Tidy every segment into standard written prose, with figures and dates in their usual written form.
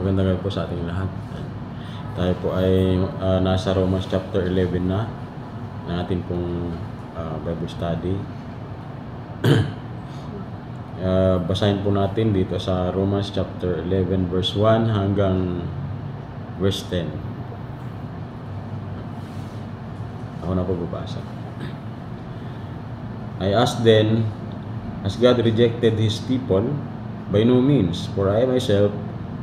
Magandang gabi po sa ating lahat. Tayo po ay nasa Romans chapter 11 na ating pong Bible study. Basahin po natin dito sa Romans chapter 11 verse 1 hanggang verse 10. Ako na po babasa. I ask then, has God rejected His people? By no means, for I myself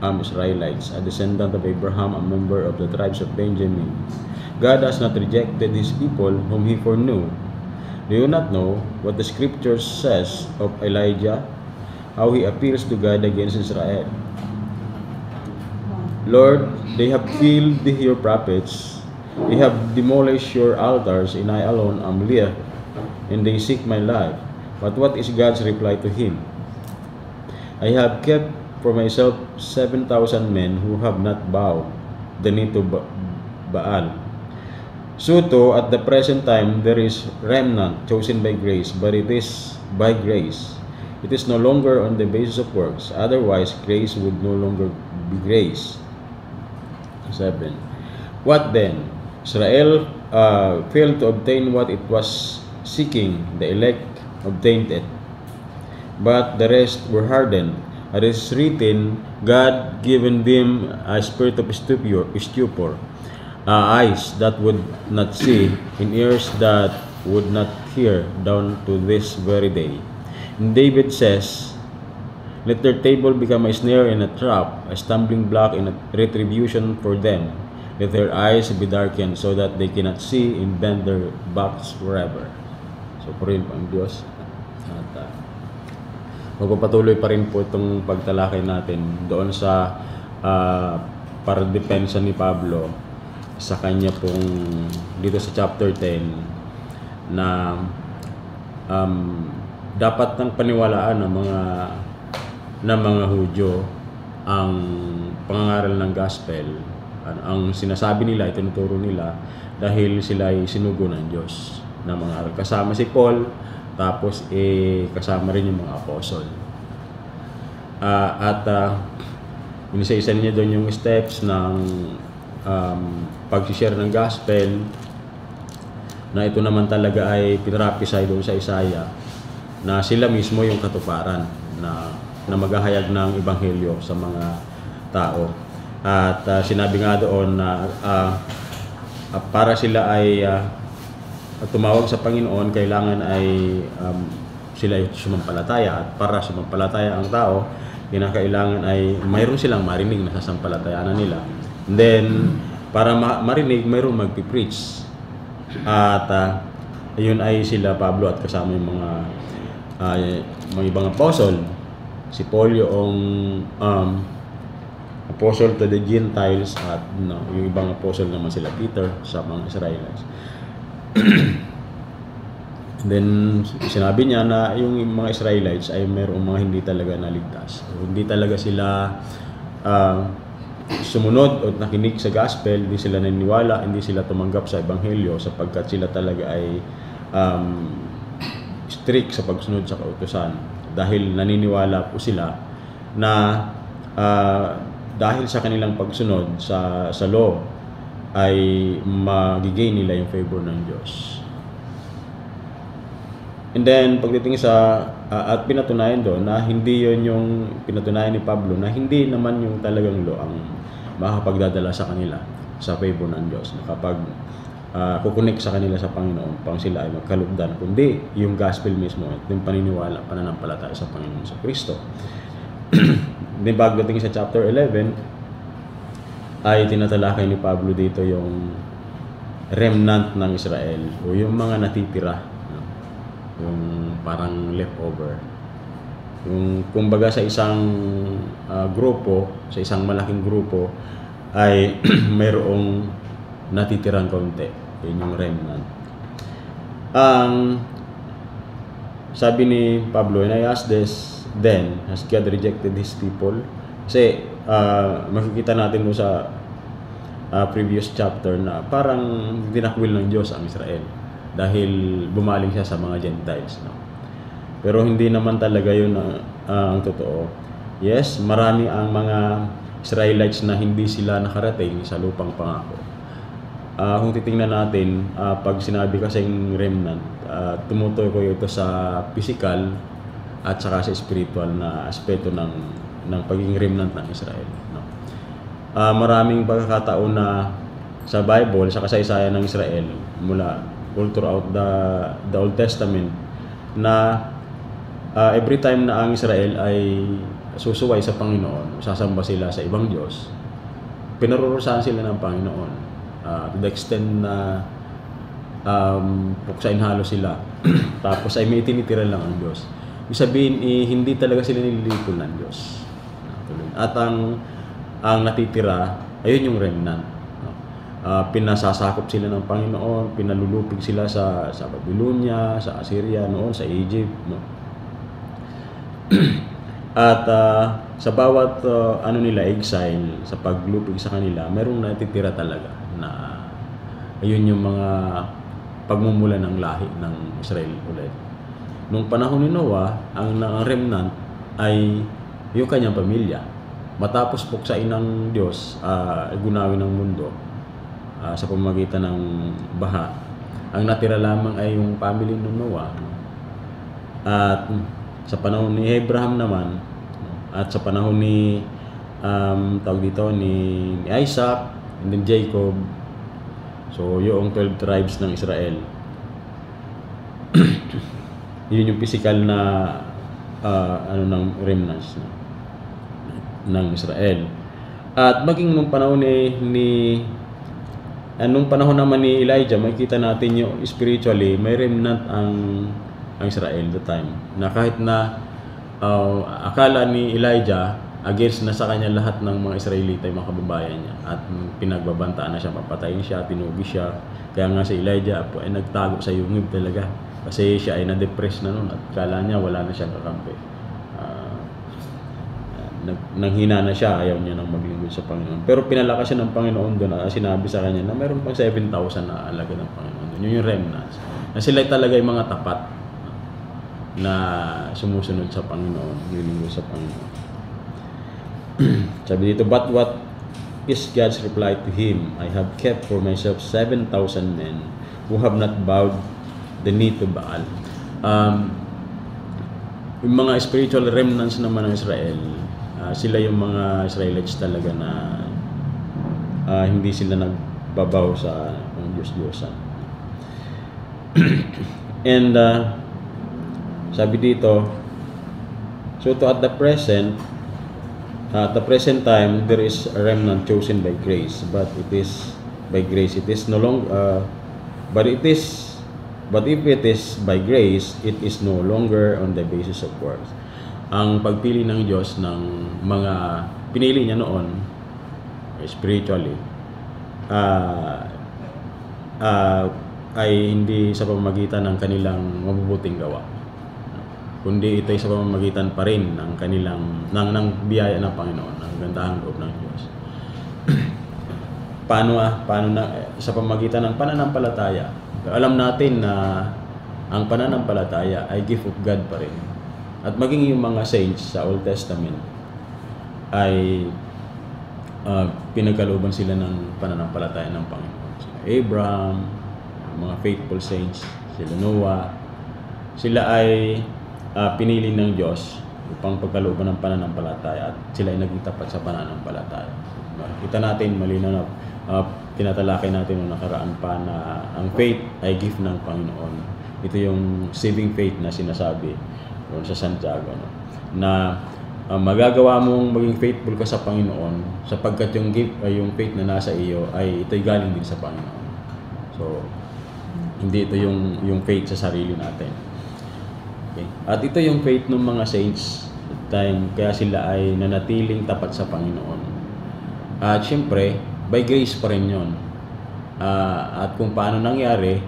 am Israelites, a descendant of Abraham, a member of the tribes of Benjamin. God has not rejected His people whom He foreknew. Do you not know what the Scripture says of Elijah, how he appeals to God against Israel? Lord, they have killed your prophets, they have demolished your altars, and I alone am left, and they seek my life. But what is God's reply to him? I have kept for myself 7,000 men who have not bowed the knee to Baal. So too, at the present time, there is remnant chosen by grace, but it is by grace. It is no longer on the basis of works. Otherwise, grace would no longer be grace. 7. What then? Israel failed to obtain what it was seeking. The elect obtained it. But the rest were hardened. As it is written, God given them a spirit of stupor, eyes that would not see, and ears that would not hear, down to this very day. And David says, let their table become a snare and a trap, a stumbling block and a retribution for them. Let their eyes be darkened so that they cannot see, and bend their backs forever. So, purihin po ang Diyos. At magpapatuloy pa rin po itong pagtalakay natin doon sa paradepensa ni Pablo sa kanya pong dito sa chapter 10 na dapat nang paniwalaan ng mga Hudyo ang pangangaral ng gospel. Ang sinasabi nila, itinuturo nila dahil sila ay sinugo ng Diyos na mga aral. Kasama si Paul, tapos kasama rin yung mga apostol. Inisa-isa niya doon yung steps ng pag-share ng gospel, na ito naman talaga ay pinrapisay doon sa Isaiah, na sila mismo yung katuparan na maghahayag ng ebanghelyo sa mga tao. At sinabi nga doon na para sila ay tumawag sa Panginoon, kailangan ay sila ay sumampalataya. At para sumampalataya ang tao, kinakailangan ay mayroon silang marinig na sasampalatayaan na nila. And then, para marinig, mayroon magpipreach. At yun ay sila, Pablo, at kasama yung mga ibang apostle. Si Paul yung apostle to the Gentiles, at yung ibang apostle naman sila Peter sa mga Israelites. Then sinabi niya na yung mga Israelites ay mayroong mga hindi talaga naligtas. Hindi talaga sila sumunod o nakinig sa gospel, hindi sila naniniwala, hindi sila tumanggap sa ebanghelyo sapagkat sila talaga ay strict sa pagsunod sa kautusan. Dahil naniniwala po sila na dahil sa kanilang pagsunod sa law ay magigain nila yung favor ng Diyos. And then pagdating sa at pinatunayan doon na hindi yon yung pinatunayan ni Pablo, na hindi naman yung talagang law ang makakapagdadala sa kanila sa favor ng Diyos, na kapag kukunik sa kanila sa Panginoon pang sila ay magkalugdan, kundi yung gospel mismo at yung paniniwala, pananampalataya sa Panginoon sa Kristo. Then pagdating sa chapter 11 ay tinatalakay ni Pablo dito yung remnant ng Israel, o yung mga natitira, yung parang leftover. Yung kumbaga sa isang grupo, sa isang malaking grupo ay mayroong natitirang konti, yun yung remnant. Sabi ni Pablo, and I ask this then, has God rejected His people? Kasi makikita natin doon sa previous chapter na parang dinakwil ng Diyos ang Israel dahil bumaling siya sa mga Gentiles, no? Pero hindi naman talaga yun ang totoo. Yes, marami ang mga Israelites na hindi sila nakarating sa lupang pangako. Kung titingnan natin, pag sinabi kasing remnant, tumutukoy ito sa physical at saka sa spiritual na aspeto ng pagiging remnant ng Israel. No? Maraming pagkakataon na sa Bible, sa kasaysayan ng Israel, mula all throughout the Old Testament, na every time na ang Israel ay susuway sa Panginoon, sasamba sila sa ibang Diyos, pinarurusahan sila ng Panginoon. To the extent na puksain halos sila. Tapos ay may tinitira lang ang Diyos. Ibig sabihin, hindi talaga sila nililipol ng Diyos. At ang natitira, ayun yung remnant. Pinasasakop sila ng Panginoon, pinalulupig sila sa Babylonia, sa Assyria noon, sa Egypt. No? At sa bawat exile, sa paglupig sa kanila, merong natitira talaga na ayun yung mga pagmumula ng lahi ng Israel ulit. Nung panahon ni Noah, ang remnant ay yung kanyang pamilya. Matapos puksain ng Diyos, gunawin ng mundo sa pamamagitan ng baha, ang natira lamang ay yung family ng Noah. At sa panahon ni Abraham naman, at sa panahon ni ni Isaac and then Jacob, so yung 12 tribes ng Israel. Yun yung physical na ng remnants ng Israel. At maging nung panahon nung panahon naman ni Elijah, makikita natin yung spiritually may remnant ang Israel the time, na kahit na akala ni Elijah against na sa kanya lahat ng mga Israelita, yung mga kababayan niya, at pinagbabantaan na siya, mapatayin siya, tinubi siya. Kaya nga si Elijah po ay nagtago sa yungib talaga, kasi siya ay na-depress na noon at kala niya wala na siyang kakampi. Nanghina na siya, ayaw niya nang maglingkod sa Panginoon. Pero pinalakas siya ng Panginoon doon, sinabi sa kanya na mayroon pang 7,000 na alaga ng Panginoon doon. Yun yung remnants. Na sila talaga yung mga tapat na sumusunod sa Panginoon, nilingkod sa Panginoon. Sabi dito, but what is God's reply to him? I have kept for myself 7,000 men who have not bowed the knee to Baal. Yung mga spiritual remnants naman ng Israel, sila yung mga Israelites talaga na hindi sila nagbabaw sa Diyos-Diyosan. And sabi dito, so to at the present time, there is a remnant chosen by grace, but it is by grace. It is no longer, but if it is by grace, it is no longer on the basis of works. Ang pagpili ng Diyos ng mga pinili niya noon, spiritually, ay hindi sa pamamagitan ng kanilang mabubuting gawa, kundi ito ay sa pamamagitan pa rin ng kanilang ng biyaya ng Panginoon, ng gandahang loob ng Diyos. Paano na sa pamamagitan ng pananampalataya? Alam natin na ang pananampalataya ay gift of God pa rin. At maging yung mga saints sa Old Testament ay pinagkalooban sila ng pananampalataya ng Panginoon. Sila Abraham, mga faithful saints, sila Noah, sila ay pinili ng Diyos upang pagkalooban ng pananampalataya at sila ay naging tapat sa pananampalataya. Kita natin malinaw na tinatalakay natin noong nakaraan pa na ang faith ay gift ng Panginoon. Ito yung saving faith na sinasabi doon sa Santiago, no? Na magagawa mong maging faithful ka sa Panginoon sapagkat yung gift ay yung faith na nasa iyo ay ito'y galing din sa Panginoon. So hindi ito yung faith sa sarili natin. Okay. At ito yung faith ng mga saints time, kaya sila ay nanatiling tapat sa Panginoon. At syempre, by grace pa rin yun. At kung paano nangyari,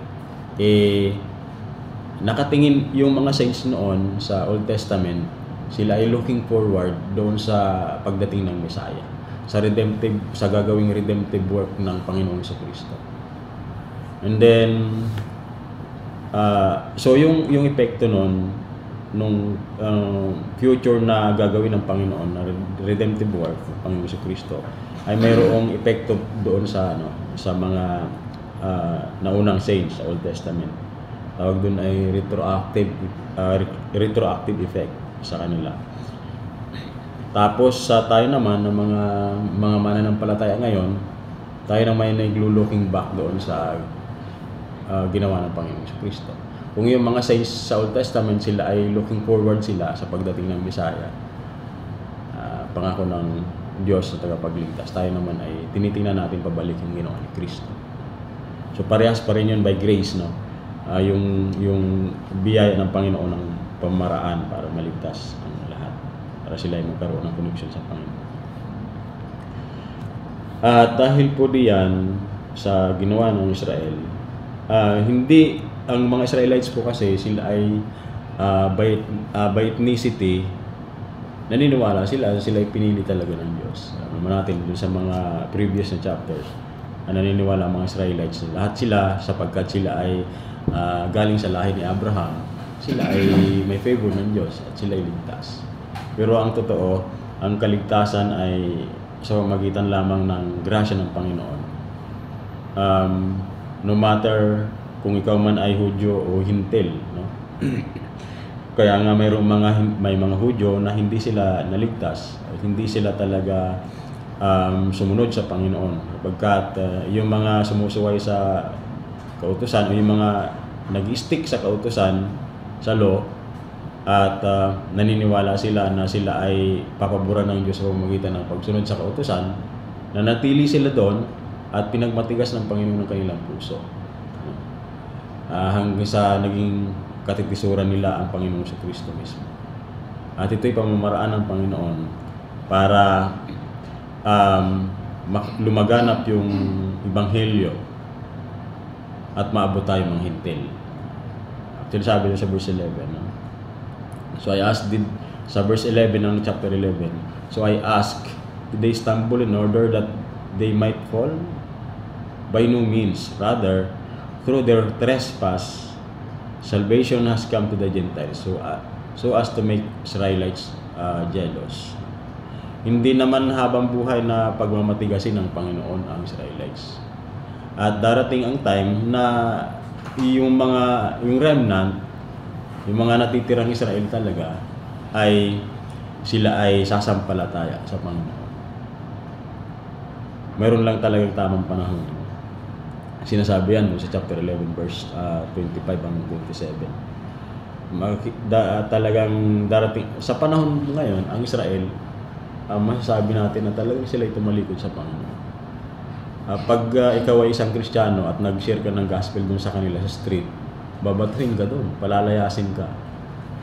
nakatingin yung mga saints noon sa Old Testament, sila ay looking forward doon sa pagdating ng Messiah, sa gagawing redemptive work ng Panginoong Jesucristo. And then so yung epekto nun nung future na gagawin ng Panginoon na redemptive work ng Panginoon Kristo ay mayroong epekto doon sa sa mga naunang saints sa Old Testament. Tawag doon ay retroactive effect sa kanila. Tapos sa tayo naman ng mga mananampalataya ngayon, tayo naman ay naglo-looking back doon sa ginawa ng Panginoon Kristo. Kung yung mga saints sa Old Testament, sila ay looking forward sila sa pagdating ng Messiah, pangako ng Diyos na tagapagligtas, tayo naman ay tinitingnan natin pabalik yung ginawa ni Kristo. So parehas pa rin yun by grace, no? Yung biyaya ng Panginoon ng pamaraan para maligtas ang lahat, para sila ay magkaroon ng connection sa Panginoon. At dahil po diyan sa ginawa ng Israel, hindi ang mga Israelites po kasi sila ay by ethnicity naniniwala sila ay pinili talaga ng Diyos. Naman natin dun sa mga previous na chapters, naniniwala ang mga Israelites lahat sila sapagkat sila ay galing sa lahi ni Abraham, sila ay may favor ng Diyos at sila ay ligtas. Pero ang totoo, ang kaligtasan ay sa pamamagitan lamang ng grasya ng Panginoon. No matter kung ikaw man ay Hudyo o Hintil, no? Kaya nga may mga Hudyo na hindi sila naligtas at hindi sila talaga sumunod sa Panginoon. Pagkat yung mga sumusuway sa kautusan o yung mga nag-stick sa kautusan sa law at naniniwala sila na sila ay papaboran ng Diyos sa pamamagitan ng pagsunod sa kautusan, nanatili sila doon at pinagmatigas ng Panginoon ng kanilang puso. Hanggang sa naging katikisuran nila ang Panginoon sa Kristo mismo. At ito'y pamamaraan ng Panginoon para lumaganap yung Ebanghelyo at maabot tayo mga hintil. Actually sabi niya sa verse 11. No? So I asked, sa verse 11 ng chapter 11, so I ask, did they stumble in order that they might fall? By no means. Rather, through their trespass, salvation has come to the Gentiles, so as to make Israelites jealous. Hindi naman habang buhay na pagmamatigasin ng Panginoon ang Israelites. At darating ang time na yung remnant, yung mga natitirang Israel talaga, sila ay sasampalataya sa Panginoon. Mayroon lang talagang tamang panahon. Sinasabi yan sa chapter 11 verse 25 hanggang 27. Talagang darating sa panahon ngayon ang Israel, masasabi natin na talagang sila ay tumalikod sa Panginoon. Pag ikaw ay isang Kristiyano at nag-share ka ng gospel dun sa kanila sa street, babatuhin ka dun, palalayasin ka.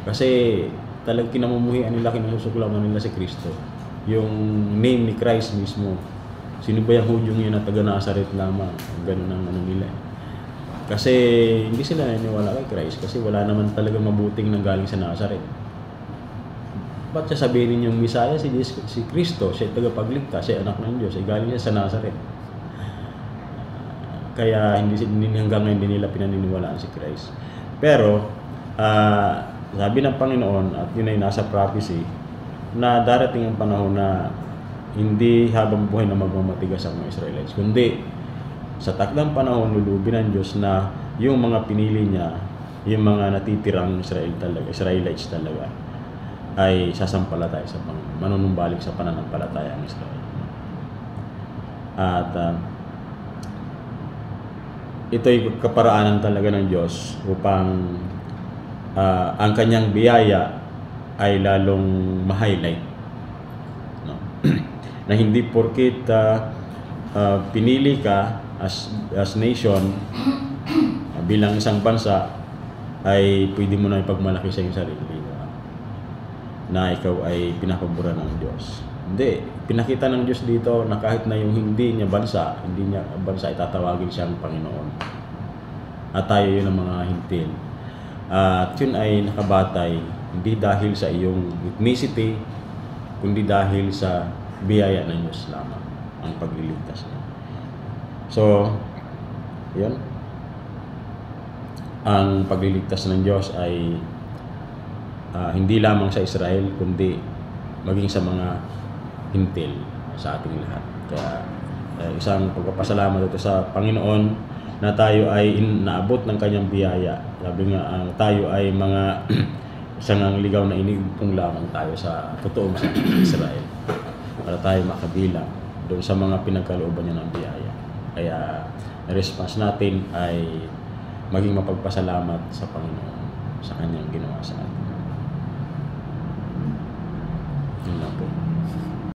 Kasi talagang kinamumuhian nila, kinasusuklaman nila si Kristo. Yung name ni Christ mismo. Sino ba yung Hudyong yun na taga-Nazaret lamang? Ganun ang nila. Kasi hindi sila naniniwala kay Christ kasi wala naman talaga mabuting nanggaling sa Nazaret. Ba't sasabihin yung Messiah si Kristo, siya tagapagligtas, siya anak ng Diyos, ay galing siya sa Nazaret. Kaya hanggang ngayon hindi nila pinaniniwalaan si Christ. Pero sabi ng Panginoon, at yun ay nasa prophecy, na darating ang panahon na hindi habang buhay na magmamatigas ang mga Israelites, kundi sa takdang panahon lulubin ng Diyos na yung mga pinili niya, yung mga natitirang Israelites talaga, ay sasampalataya sa Panginoon, manunumbalik sa pananampalataya ang Israel. At ito'y kaparaanan talaga ng Diyos upang ang kanyang biyaya ay lalong ma-highlight. No? Na hindi porkit pinili ka as nation bilang isang bansa ay pwede mo na ipagmalaki sa iyong sarili na ikaw ay pinapaboran ng Diyos. Hindi, pinakita ng Diyos dito na kahit na yung hindi niya bansa itatawagin siyang Panginoon. At tayo yun ang mga hintil. At yun ay nakabatay hindi dahil sa iyong ethnicity, kundi dahil sa biyaya ng Diyos lamang ang pagliligtas niya. So, yun. Ang pagliligtas ng Diyos ay hindi lamang sa Israel kundi maging sa mga hintil sa ating lahat. Kaya isang pagpapasalamat ito sa Panginoon na tayo ay naabot ng kanyang biyaya. Sabi nga, tayo ay mga isang ligaw na inigpong lamang tayo sa totoong sa Israel para tayo makabilang doon sa mga pinagkalooban niya ng biyaya. Kaya response natin ay maging mapagpasalamat sa Panginoon sa kanyang ginawa sa atin. Yun lang po.